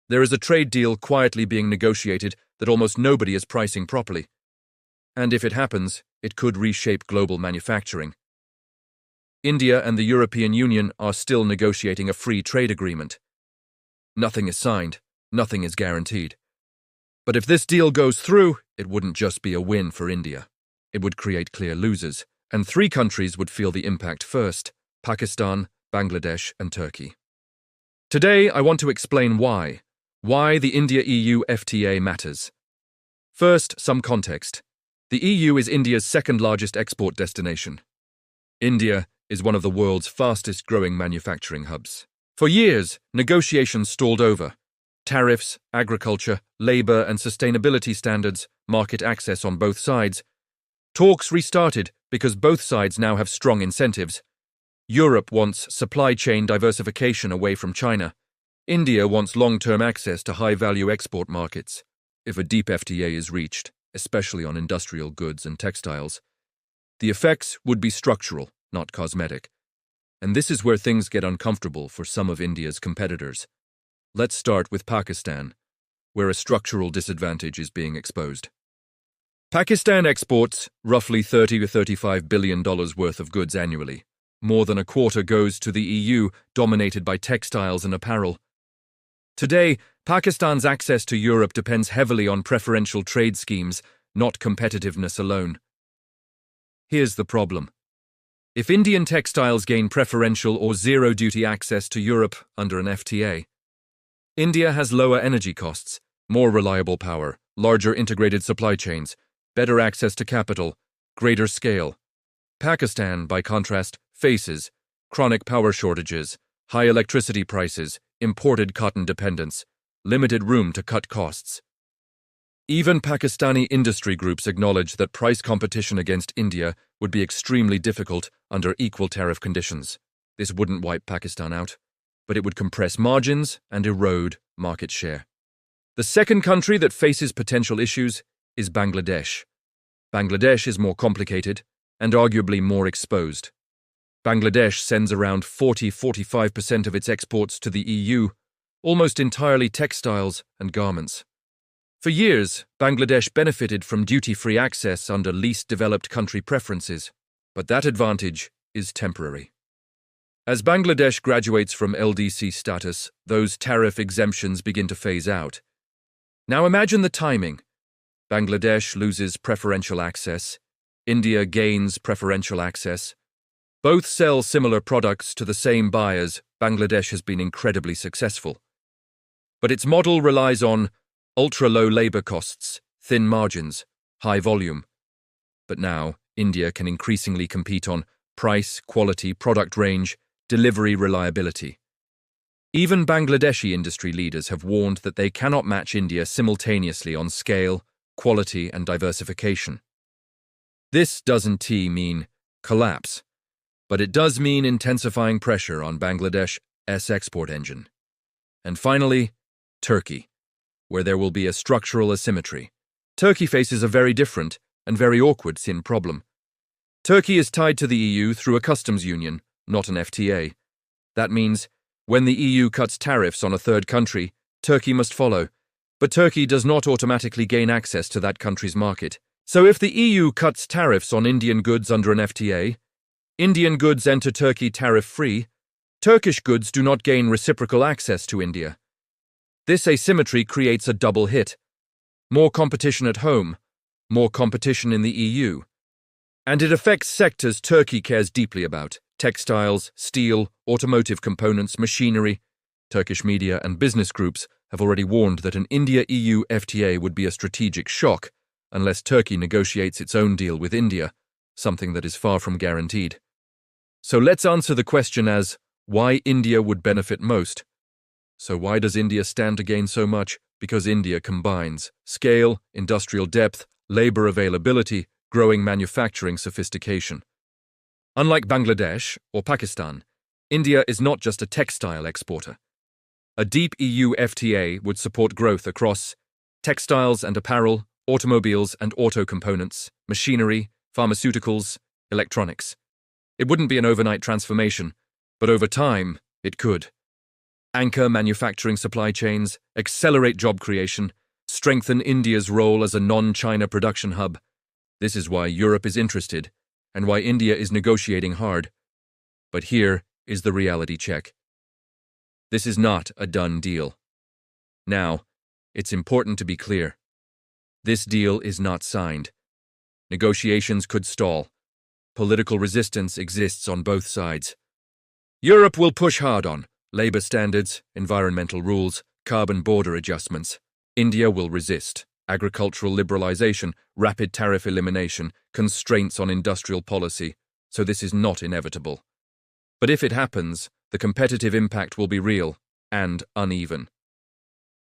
There is a trade deal quietly being negotiated that almost nobody is pricing properly. And if it happens, it could reshape global manufacturing. India and the European Union are still negotiating a free trade agreement. Nothing is signed, nothing is guaranteed. But if this deal goes through, it wouldn't just be a win for India. It would create clear losers, and three countries would feel the impact first: Pakistan, Bangladesh, and Turkey. Today, I want to explain why the India-EU FTA matters. First, some context. The EU is India's second-largest export destination. India is one of the world's fastest-growing manufacturing hubs. For years, negotiations stalled over. Tariffs, agriculture, labor and sustainability standards, market access on both sides. Talks restarted because both sides now have strong incentives. Europe wants supply chain diversification away from China. India wants long-term access to high-value export markets. If a deep FTA is reached, especially on industrial goods and textiles, the effects would be structural, not cosmetic. And this is where things get uncomfortable for some of India's competitors. Let's start with Pakistan, where a structural disadvantage is being exposed. Pakistan exports roughly $30 to $35 billion worth of goods annually. More than a quarter goes to the EU, dominated by textiles and apparel. Today, Pakistan's access to Europe depends heavily on preferential trade schemes, not competitiveness alone. Here's the problem. If Indian textiles gain preferential or zero-duty access to Europe under an FTA, India has lower energy costs, more reliable power, larger integrated supply chains, better access to capital, greater scale. Pakistan, by contrast, faces chronic power shortages, high electricity prices, imported cotton dependence, limited room to cut costs. Even Pakistani industry groups acknowledge that price competition against India would be extremely difficult under equal tariff conditions. This wouldn't wipe Pakistan out, but it would compress margins and erode market share. The second country that faces potential issues is Bangladesh. Bangladesh is more complicated and arguably more exposed. Bangladesh sends around 40–45% of its exports to the EU, almost entirely textiles and garments. For years, Bangladesh benefited from duty-free access under least developed country preferences, but that advantage is temporary. As Bangladesh graduates from LDC status, those tariff exemptions begin to phase out. Now imagine the timing. Bangladesh loses preferential access. India gains preferential access. Both sell similar products to the same buyers. Bangladesh has been incredibly successful. But its model relies on ultra-low labor costs, thin margins, high volume. But now, India can increasingly compete on price, quality, product range, delivery reliability. Even Bangladeshi industry leaders have warned that they cannot match India simultaneously on scale, quality, and diversification. This doesn't mean collapse, but it does mean intensifying pressure on Bangladesh's export engine. And finally, Turkey, where there will be a structural asymmetry. Turkey faces a very different and very awkward sin problem. Turkey is tied to the EU through a customs union, not an FTA. That means, when the EU cuts tariffs on a third country, Turkey must follow. But Turkey does not automatically gain access to that country's market. So if the EU cuts tariffs on Indian goods under an FTA, Indian goods enter Turkey tariff-free, Turkish goods do not gain reciprocal access to India. This asymmetry creates a double hit. More competition at home, more competition in the EU. And it affects sectors Turkey cares deeply about: textiles, steel, automotive components, machinery. Turkish media and business groups have already warned that an India-EU FTA would be a strategic shock unless Turkey negotiates its own deal with India, something that is far from guaranteed. So let's answer the question as, why India would benefit most? So why does India stand to gain so much? Because India combines scale, industrial depth, labor availability, growing manufacturing sophistication. Unlike Bangladesh or Pakistan, India is not just a textile exporter. A deep EU FTA would support growth across textiles and apparel, automobiles and auto components, machinery, pharmaceuticals, electronics. It wouldn't be an overnight transformation, but over time, it could. anchor manufacturing supply chains, accelerate job creation, strengthen India's role as a non-China production hub. This is why Europe is interested, and why India is negotiating hard. But here is the reality check. This is not a done deal. Now, it's important to be clear. This deal is not signed. Negotiations could stall. Political resistance exists on both sides. Europe will push hard on labor standards, environmental rules, carbon border adjustments. India will resist agricultural liberalization, rapid tariff elimination, constraints on industrial policy, so this is not inevitable. But if it happens, the competitive impact will be real and uneven.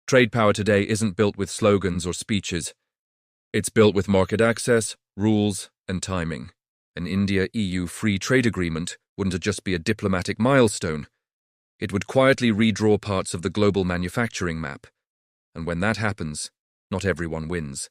Trade power today isn't built with slogans or speeches. It's built with market access, rules, and timing. An India-EU free trade agreement wouldn't just be a diplomatic milestone. It would quietly redraw parts of the global manufacturing map. And when that happens, not everyone wins.